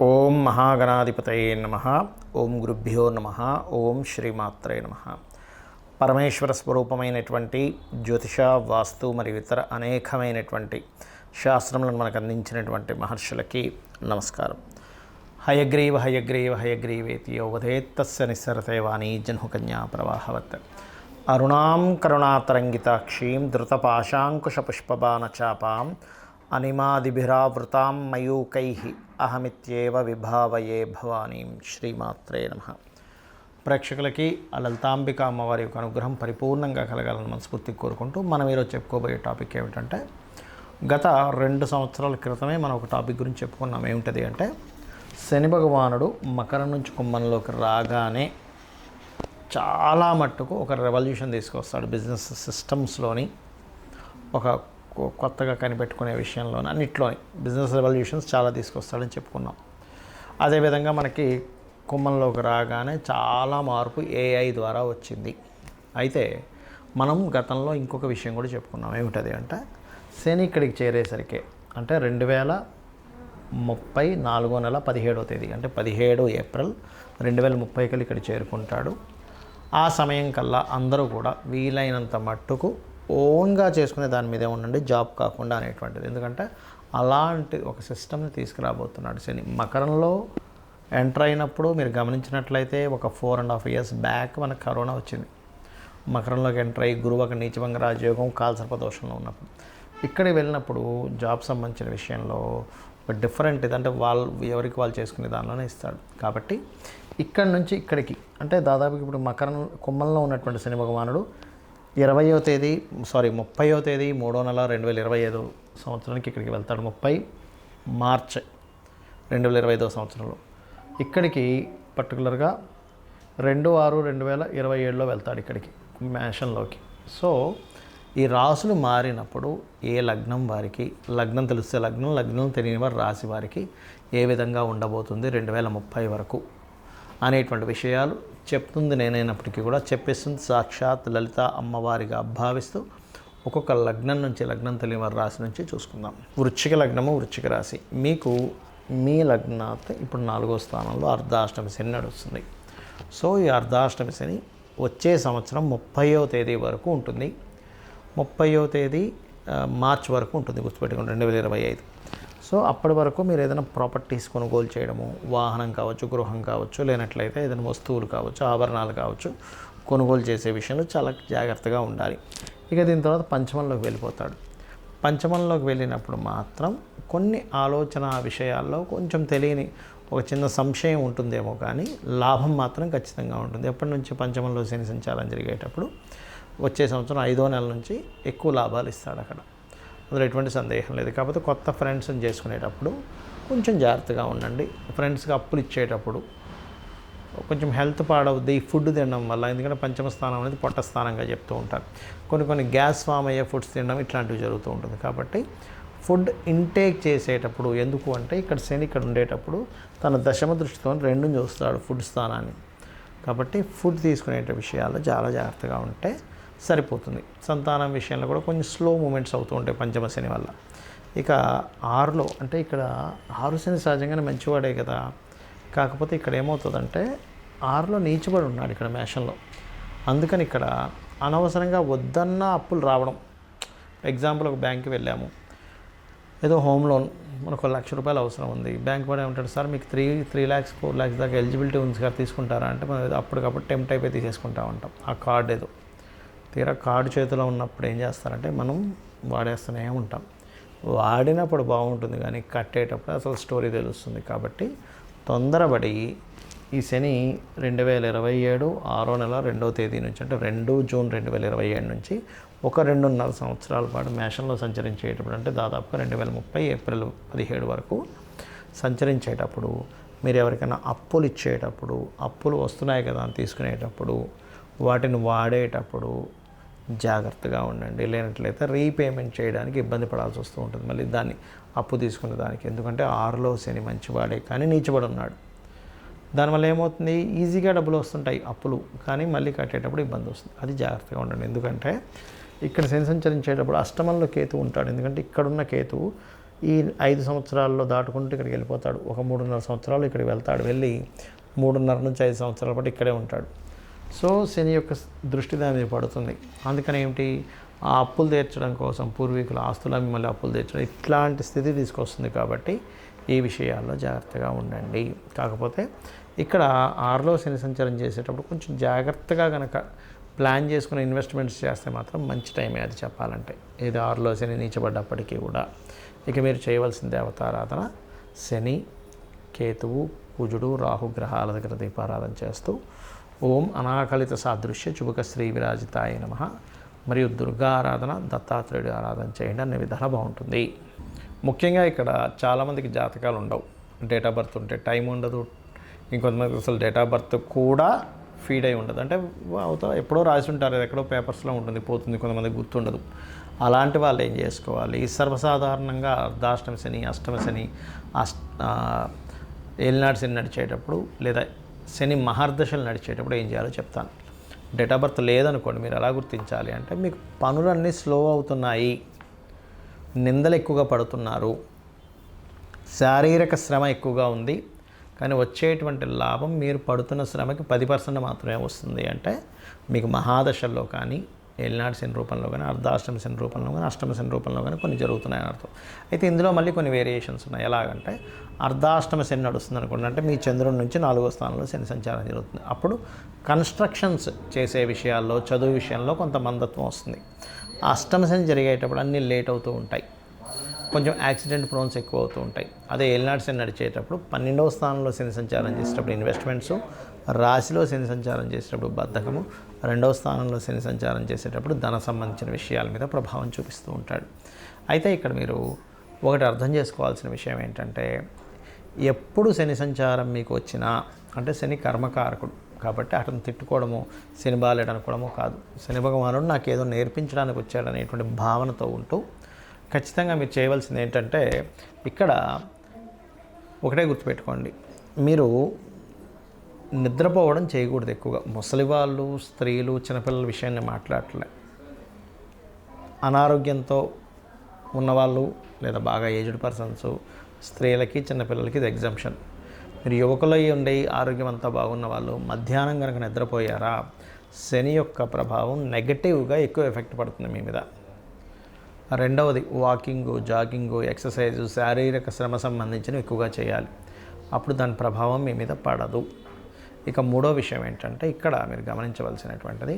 ఓం మహాగణాధిపతయే నమః. ఓం గురుభ్యో నమః. ఓం శ్రీమాత్రే నమః. పరమేశ్వర స్వరూపమైనటువంటి జ్యోతిష, వాస్తు మరియు ఇతర అనేకమైనటువంటి శాస్త్రములను మనకు అందించినటువంటి మహర్షులకి నమస్కారం. హయగ్రీవ హయగ్రీవ హయగ్రీవేతి యోవధేత్తస్య నిస్సరతే వాణీ జన్హుకన్యా ప్రవాహవత్ అరుణాం కరుణాతరంగితాక్షీం ధృతపాశాంకుశపుష్పబాణచాపాం అనిమాదిభిరావృతాం మయూకైః అహమిత్యేవ విభావయే భవానీం. శ్రీమాత్రే నమః. ప్రేక్షకులకి ఆ లలితాంబిక అమ్మవారి యొక్క అనుగ్రహం పరిపూర్ణంగా కలగాలని మనస్ఫూర్తిగా కోరుకుంటూ మనం ఈరోజు చెప్పుకోబోయే టాపిక్ ఏమిటంటే, గత 2 సంవత్సరాల క్రితమే మనం ఒక టాపిక్ గురించి చెప్పుకున్నాం. ఏమిటది అంటే, శని భగవానుడు మకరం నుంచి కుంభంలోకి రాగానే చాలా మట్టుకు ఒక రెవల్యూషన్ తీసుకొస్తాడు. బిజినెస్ సిస్టమ్స్లోని ఒక కొత్తగా కనిపెట్టుకునే విషయంలోని అన్నిట్లోని బిజినెస్ రెవల్యూషన్స్ చాలా తీసుకొస్తాడని చెప్పుకున్నాం. అదేవిధంగా మనకి కుంభంలోకి రాగానే చాలా మార్పు ఏఐ ద్వారా వచ్చింది. అయితే మనం గతంలో ఇంకొక విషయం కూడా చెప్పుకున్నాం. ఏమిటది అంటే, శని ఇక్కడికి చేరేసరికి అంటే 2030 4వ నెల 17వ తేదీ అంటే 17 ఏప్రిల్ 2030 ఇక్కడ చేరుకుంటాడు. ఆ సమయం కల్లా అందరూ కూడా వీలైనంత మట్టుకు ఓన్గా చేసుకునే దాని మీదే ఉండండి, జాబ్ కాకుండా అనేటువంటిది. ఎందుకంటే అలాంటి ఒక సిస్టమ్ని తీసుకురాబోతున్నాడు శని. మకరంలో ఎంటర్ అయినప్పుడు మీరు గమనించినట్లయితే ఒక 4.5 years బ్యాక్ మనకు కరోనా వచ్చింది. మకరంలోకి ఎంటర్ అయ్యి గురువు ఒక నీచభంగ రాజయోగం కాలసర్పదోషంలో ఉన్నప్పుడు ఇక్కడికి వెళ్ళినప్పుడు జాబ్ సంబంధించిన విషయంలో ఒక డిఫరెంట్ ఇదంటే వాళ్ళు ఎవరికి వాళ్ళు చేసుకునే దానిలోనే ఇస్తాడు. కాబట్టి ఇక్కడి నుంచి ఇక్కడికి అంటే దాదాపు ఇప్పుడు కుంభంలో ఉన్నటువంటి శని భగవానుడు 30వ తేదీ 30వ తేదీ 3వ నెల 2025 సంవత్సరానికి ఇక్కడికి వెళ్తాడు. 30 మార్చ్ 2025 సంవత్సరంలో ఇక్కడికి పర్టికులర్గా 2/6/2027లో వెళ్తాడు ఇక్కడికి మేషంలోకి. సో ఈ రాసులు మారినప్పుడు ఏ లగ్నం వారికి, లగ్నం తెలిస్తే లగ్నం తెలియని వారి రాశి వారికి ఏ విధంగా ఉండబోతుంది 2030 వరకు అనేటువంటి విషయాలు చెప్తుంది నేనైనప్పటికీ కూడా చెప్పేస్తుంది సాక్షాత్ లలిత అమ్మవారిగా భావిస్తూ ఒక్కొక్క లగ్నం నుంచి, లగ్నం తెలియని వారి రాశి నుంచి చూసుకుందాం. వృశ్చిక లగ్నము, వృశ్చిక రాశి. మీకు మీ లగ్నాత్ ఇప్పుడు 4వ స్థానంలో అర్ధాష్టమి శని నడుస్తుంది. సో ఈ అర్ధాష్టమి శని వచ్చే సంవత్సరం 30వ తేదీ వరకు ఉంటుంది. 30వ తేదీ మార్చ్ వరకు ఉంటుంది, గుర్తుపెట్టుకోండి, 2025. సో అప్పటి వరకు మీరు ఏదైనా ప్రాపర్టీస్ కొనుగోలు చేయడము, వాహనం కావచ్చు, గృహం కావచ్చు, లేనట్లయితే ఏదైనా వస్తువులు కావచ్చు, ఆభరణాలు కావచ్చు, కొనుగోలు చేసే విషయంలో చాలా జాగ్రత్తగా ఉండాలి. ఇక దీని తర్వాత పంచమంలోకి వెళ్ళిపోతాడు. పంచమంలోకి వెళ్ళినప్పుడు మాత్రం కొన్ని ఆలోచన విషయాల్లో కొంచెం తెలియని ఒక చిన్న సంశయం ఉంటుందేమో, కానీ లాభం మాత్రం ఖచ్చితంగా ఉంటుంది. ఎప్పటి నుంచి పంచమంలో శని సంచారం జరిగేటప్పుడు వచ్చే సంవత్సరం 5వ నెల నుంచి ఎక్కువ లాభాలు ఇస్తాడు అక్కడ, అందులో ఎటువంటి సందేహం లేదు. కాకపోతే కొత్త ఫ్రెండ్స్ని చేసుకునేటప్పుడు కొంచెం జాగ్రత్తగా ఉండండి. ఫ్రెండ్స్కి అప్పులు ఇచ్చేటప్పుడు కొంచెం హెల్త్ పాడవుద్ది ఫుడ్ తినడం వల్ల. ఎందుకంటే పంచమ స్థానం అనేది పొట్ట స్థానంగా చెప్తూ ఉంటారు. కొన్ని గ్యాస్ ఫామ్ అయ్యే ఫుడ్స్ తినడం ఇట్లాంటివి జరుగుతూ ఉంటుంది. కాబట్టి ఫుడ్ ఇంటేక్ చేసేటప్పుడు, ఎందుకు అంటే ఇక్కడ శని ఇక్కడ ఉండేటప్పుడు తన దశమ దృష్టితో 2ని చూస్తాడు ఫుడ్ స్థానాన్ని. కాబట్టి ఫుడ్ తీసుకునే విషయాల్లో చాలా జాగ్రత్తగా ఉంటే సరిపోతుంది. సంతానం విషయంలో కూడా కొంచెం స్లో మూమెంట్స్ అవుతూ ఉంటాయి పంచమ శని వల్ల. ఇక 6లో అంటే ఇక్కడ 6 శని సహజంగానే మంచివాడే కదా, కాకపోతే ఇక్కడ ఏమవుతుందంటే 6లో నీచబడి ఉన్నాడు ఇక్కడ మేషంలో. అందుకని ఇక్కడ అనవసరంగా వద్దన్న అప్పులు రావడం. ఎగ్జాంపుల్, ఒక బ్యాంక్కి వెళ్ళాము, ఏదో హోమ్ లోన్ మనకు 1 లక్ష రూపాయలు అవసరం ఉంది. బ్యాంక్ వాడు ఏమంటాడు, సార్ మీకు 3 lakhs 4 lakhs దాకా ఎలిజిబిలిటీ ఉంది సార్, తీసుకుంటారా అంటే మనం ఏదో అప్పటికప్పుడు టెంప్ట్ అయిపోయి తీసేసుకుంటా ఉంటాం ఆ కార్డు. ఏదో తీరా కార్డు చేతిలో ఉన్నప్పుడు ఏం చేస్తారంటే మనం వాడేస్తూనే ఉంటాం. వాడినప్పుడు బాగుంటుంది కానీ కట్టేటప్పుడు అసలు స్టోరీ తెలుస్తుంది. కాబట్టి తొందరపడి ఈ శని 2027 6వ నెల 2వ తేదీ నుంచి అంటే 2 జూన్ 2027 నుంచి ఒక 2.5 సంవత్సరాల పాటు మేషంలో సంచరించేటప్పుడు అంటే దాదాపుగా 2030 ఏప్రిల్ 17 వరకు సంచరించేటప్పుడు మీరు ఎవరికైనా అప్పులు ఇచ్చేటప్పుడు, అప్పులు వస్తున్నాయి కదా అని తీసుకునేటప్పుడు, వాటిని వాడేటప్పుడు జాగ్రత్తగా ఉండండి. లేనట్లయితే రీపేమెంట్ చేయడానికి ఇబ్బంది పడాల్సి వస్తూ ఉంటుంది మళ్ళీ దాన్ని అప్పు తీసుకునే దానికి. ఎందుకంటే 6లో శని మంచివాడే కానీ నీచబడి ఉన్నాడు. దానివల్ల ఏమవుతుంది, ఈజీగా డబ్బులు వస్తుంటాయి అప్పులు, కానీ మళ్ళీ కట్టేటప్పుడు ఇబ్బంది వస్తుంది. అది జాగ్రత్తగా ఉండండి. ఎందుకంటే ఇక్కడ శని సంచరించేటప్పుడు అష్టమంలో కేతు ఉంటాడు. ఎందుకంటే ఇక్కడున్న కేతు ఈ 5 సంవత్సరాల్లో దాటుకుంటూ ఇక్కడికి వెళ్ళిపోతాడు. ఒక 3.5 సంవత్సరాలు ఇక్కడికి వెళ్తాడు. వెళ్ళి 3.5 నుంచి 5 సంవత్సరాల పాటు ఇక్కడే ఉంటాడు. సో శని యొక్క దృష్టి దాని మీద పడుతుంది. అందుకని ఏమిటి, ఆ అప్పులు తీర్చడం కోసం పూర్వీకుల ఆస్తుల మిమ్మల్ని అప్పులు తీర్చడం ఇట్లాంటి స్థితి తీసుకొస్తుంది. కాబట్టి ఈ విషయాల్లో జాగ్రత్తగా ఉండండి. కాకపోతే ఇక్కడ 6లో శని సంచారం చేసేటప్పుడు కొంచెం జాగ్రత్తగా కనుక ప్లాన్ చేసుకుని ఇన్వెస్ట్మెంట్స్ చేస్తే మాత్రం మంచి టైమే అది చెప్పాలంటే. ఇది 6లో శని నీచబడ్డప్పటికీ కూడా. ఇక మీరు చేయవలసిన దేవతారాధన శని, కేతువు, కుజుడు, రాహు గ్రహాల దగ్గర దీపారాధన చేస్తూ ఓం అనాకలిత సాదృశ్య చుబుక శ్రీ విరాజితాయ నమః మరియు దుర్గా ఆరాధన, దత్తాత్రేయుడి ఆరాధన చేయండి. అన్ని విధాలా బాగుంటుంది. ముఖ్యంగా ఇక్కడ చాలామందికి జాతకాలు ఉండవు. డేట్ ఆఫ్ బర్త్ ఉంటే టైం ఉండదు. ఇంకొంతమందికి అసలు డేట్ ఆఫ్ బర్త్ కూడా ఫీడ్ అయి ఉండదు. అంటే అవుతా ఎప్పుడో రాసి ఉంటారు, ఎక్కడో పేపర్స్లో ఉంటుంది, పోతుంది, కొంతమందికి గుర్తుండదు. అలాంటి వాళ్ళు ఏం చేసుకోవాలి, సర్వసాధారణంగా అర్ధాష్టమ శని, అష్టమ శని, ఏలినాటి శని నడిచేటప్పుడు లేదా శని మహర్దశలు నడిచేటప్పుడు ఏం చేయాలో చెప్తాను. డేట్ ఆఫ్ బర్త్ లేదనుకోండి, మీరు ఎలా గుర్తించాలి అంటే మీకు పనులన్నీ స్లో అవుతున్నాయి, నిందలు ఎక్కువగా పడుతున్నారు, శారీరక శ్రమ ఎక్కువగా ఉంది, కానీ వచ్చేటువంటి లాభం మీరు పడుతున్న శ్రమకి 10% మాత్రమే వస్తుంది అంటే మీకు మహాదశల్లో కానీ, ఏలినాటి శని రూపంలో కానీ, అర్ధాష్టమ శని రూపంలో కానీ, అష్టమ శని రూపంలో కానీ కొన్ని జరుగుతున్నాయని అర్థం. అయితే ఇందులో మళ్ళీ కొన్ని వేరియేషన్స్ ఉన్నాయి. ఎలాగంటే అర్ధాష్టమ శని నడుస్తుంది అనుకోండి, అంటే మీ చంద్రుడి నుంచి 4వ స్థానంలో శని సంచారం జరుగుతుంది. అప్పుడు కన్స్ట్రక్షన్స్ చేసే విషయాల్లో, చదువు విషయంలో కొంత మందత్వం వస్తుంది. అష్టమ శని జరిగేటప్పుడు అన్నీ లేట్ అవుతూ ఉంటాయి, కొంచెం యాక్సిడెంట్ ప్రోన్స్ ఎక్కువ అవుతూ ఉంటాయి. అదే ఏలినాటి శని నడిచేటప్పుడు 12వ స్థానంలో శని సంచారం చేసేటప్పుడు ఇన్వెస్ట్మెంట్స్, రాశిలో శని సంచారం చేసేటప్పుడు బద్ధకము, 2వ స్థానంలో శని సంచారం చేసేటప్పుడు ధన సంబంధించిన విషయాల మీద ప్రభావం చూపిస్తూ ఉంటాడు. అయితే ఇక్కడ మీరు ఒకటి అర్థం చేసుకోవాల్సిన విషయం ఏంటంటే, ఎప్పుడు శని సంచారం మీకు వచ్చినా, అంటే శని కర్మకారకుడు కాబట్టి అతను తిట్టుకోవడము, శని బాలేడు అనుకోవడము కాదు. శని భగవానుడు నాకు ఏదో నేర్పించడానికి వచ్చాడనేటువంటి భావనతో ఉంటూ ఖచ్చితంగా మీరు చేయవలసింది ఏంటంటే, ఇక్కడ ఒకటే గుర్తుపెట్టుకోండి, మీరు నిద్రపోవడం చేయకూడదు ఎక్కువగా. ముసలి వాళ్ళు, స్త్రీలు, చిన్నపిల్లల విషయాన్ని మాట్లాడలే. అనారోగ్యంతో ఉన్నవాళ్ళు లేదా బాగా ఏజ్డ్ పర్సన్స్, స్త్రీలకి, చిన్నపిల్లలకి ఇది ఎగ్జంప్షన్. మీరు యువకులై ఉండి ఆరోగ్యం అంతా బాగున్న వాళ్ళు మధ్యాహ్నం కనుక నిద్రపోయారా, శని యొక్క ప్రభావం నెగటివ్గా ఎక్కువ ఎఫెక్ట్ పడుతుంది మీ మీద. రెండవది వాకింగు, జాగింగు, ఎక్సర్సైజు, శారీరక శ్రమ సంబంధించినవి ఎక్కువగా చేయాలి. అప్పుడు దాని ప్రభావం మీ మీద పడదు. ఇక మూడో విషయం ఏంటంటే, ఇక్కడ మీరు గమనించవలసినటువంటిది,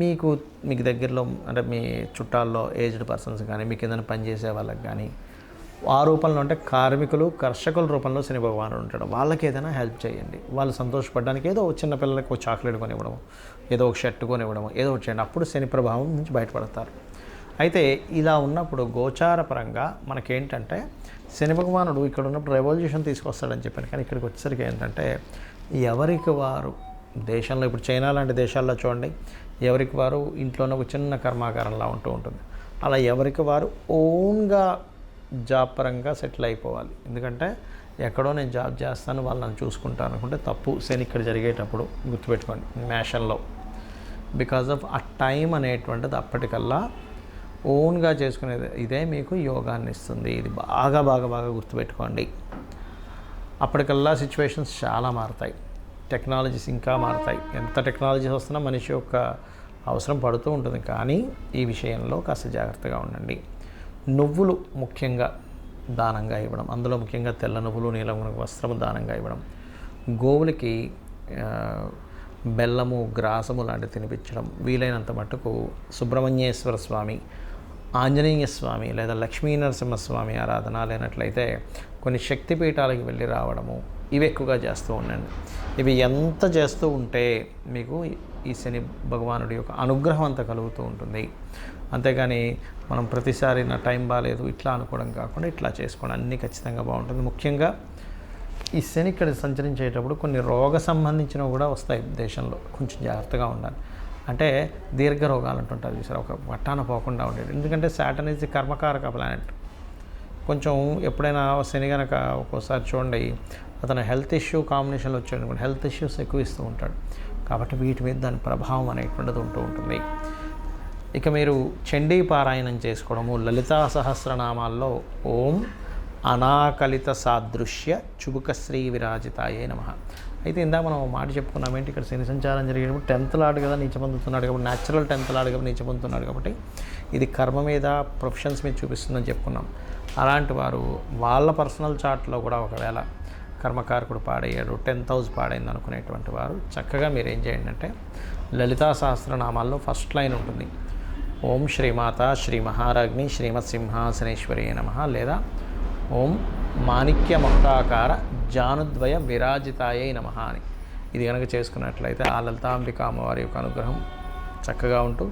మీకు దగ్గరలో అంటే మీ చుట్టాల్లో ఏజ్డ్ పర్సన్స్ కానీ, మీకు ఏదైనా పనిచేసే వాళ్ళకి కానీ, ఆ రూపంలో అంటే కార్మికులు, కర్షకుల రూపంలో శని భగవానుడు ఉంటాడు. వాళ్ళకి ఏదైనా హెల్ప్ చేయండి. వాళ్ళు సంతోషపడడానికి ఏదో చిన్న పిల్లలకి ఒక చాక్లెట్ కొనివ్వడం, ఏదో ఒక షర్ట్ కొనివ్వడం, ఏదో ఒకటి చేయండి. అప్పుడు శని ప్రభావం నుంచి బయటపడతారు. అయితే ఇలా ఉన్నప్పుడు గోచార పరంగా మనకేంటంటే, శని భగవానుడు ఇక్కడ ఉన్నప్పుడు రెవల్యూషన్ తీసుకొస్తాడని చెప్పాను. కానీ ఇక్కడికి వచ్చేసరికి ఏంటంటే, ఎవరికి వారు దేశంలో, ఇప్పుడు చైనా లాంటి దేశాల్లో చూడండి, ఎవరికి వారు ఇంట్లోనే ఒక చిన్న కర్మాగారంలా ఉంటూ ఉంటుంది. అలా ఎవరికి వారు ఓన్గా జాబ్ పరంగా సెటిల్ అయిపోవాలి. ఎందుకంటే ఎక్కడో నేను జాబ్ చేస్తాను, వాళ్ళు నన్ను చూసుకుంటాను అనుకుంటే తప్పు. శని ఇక్కడ జరిగేటప్పుడు గుర్తుపెట్టుకోండి, మేషంలో బికాజ్ ఆఫ్ ఆ టైం అనేటువంటిది అప్పటికల్లా ఓన్గా చేసుకునేది ఇదే మీకు యోగాన్ని ఇస్తుంది. ఇది బాగా బాగా బాగా గుర్తుపెట్టుకోండి. అప్పటికల్లా సిచ్యువేషన్స్ చాలా మారుతాయి, టెక్నాలజీస్ ఇంకా మారుతాయి. ఎంత టెక్నాలజీస్ వస్తున్నా మనిషి యొక్క అవసరం పడుతూ ఉంటుంది. కానీ ఈ విషయంలో కాస్త జాగ్రత్తగా ఉండండి. నువ్వులు ముఖ్యంగా దానంగా ఇవ్వడం, అందులో ముఖ్యంగా తెల్ల నువ్వులు, నీలం వస్త్రము దానంగా ఇవ్వడం, గోవులకి బెల్లము, గ్రాసము లాంటివి తినిపించడం, వీలైనంత మట్టుకు సుబ్రహ్మణ్యేశ్వర స్వామి, ఆంజనేయ స్వామి లేదా లక్ష్మీ నరసింహస్వామి ఆరాధన లేనట్లయితే కొన్ని శక్తిపీఠాలకు వెళ్ళి రావడము, ఇవి ఎక్కువగా చేస్తూ ఉండండి. ఇవి ఎంత చేస్తూ ఉంటే మీకు ఈ శని భగవానుడి యొక్క అనుగ్రహం అంతా కలుగుతూ ఉంటుంది. అంతేగాని మనం ప్రతిసారి నా టైం బాగాలేదు ఇట్లా అనుకోవడం కాకుండా ఇట్లా చేసుకోవడం అన్నీ ఖచ్చితంగా బాగుంటుంది. ముఖ్యంగా ఈ శని ఇక్కడ సంచరించేటప్పుడు కొన్ని రోగ సంబంధించినవి కూడా వస్తాయి దేశంలో, కొంచెం జాగ్రత్తగా ఉండాలి. అంటే దీర్ఘ రోగాలు అంటుంటారు చూసారు, ఒక పట్టాన పోకుండా ఉండేది. ఎందుకంటే సాటర్న్ ఈజ్ ది కర్మకారక ప్లానెట్. కొంచెం ఎప్పుడైనా శని కనుక ఒక్కోసారి చూడండి, అతను హెల్త్ ఇష్యూ కాంబినేషన్లో వచ్చాడు, హెల్త్ ఇష్యూస్ ఎక్కువ ఇస్తూ ఉంటాడు. కాబట్టి వీటి మీద దాని ప్రభావం అనేటువంటిది ఉంటూ ఉంటుంది. ఇక మీరు చండీ పారాయణం చేసుకోవడము, లలితా సహస్రనామాల్లో ఓం అనాకలిత సాదృశ్య చుబుక శ్రీ విరాజితాయే నమః. అయితే ఇందా మనం మాట చెప్పుకున్నాం ఏంటి, ఇక్కడ శని సంచారం జరిగేటప్పుడు 10th లార్డ్ కదా నీచ పొందుతున్నాడు కాబట్టి, న్యాచురల్ 10th లార్డ్ కాబట్టి నీచ పొందుతున్నాడు కాబట్టి ఇది కర్మ మీద, ప్రొఫెషన్స్ మీద చూపిస్తుందని చెప్పుకున్నాం. అలాంటి వారు వాళ్ళ పర్సనల్ చార్ట్లో కూడా ఒకవేళ కర్మకారకుడు పాడయ్యాడు, 10th హౌస్ పాడైంది అనుకునేటువంటి వారు చక్కగా మీరు ఏం చేయండి అంటే లలితా సహస్రనామాల్లో ఫస్ట్ లైన్ ఉంటుంది, ఓం శ్రీమాత శ్రీ మహారాజ్ఞి శ్రీమత్ సింహాసనేశ్వరి నమః, లేదా ఓం మాణిక్య మకుటాకార జానుద్వయ విరాజితాయే నమః అని. ఇది కనుక చేసుకున్నట్లయితే ఆ లలితాంబిక అమ్మవారి యొక్క అనుగ్రహం చక్కగా ఉంటూ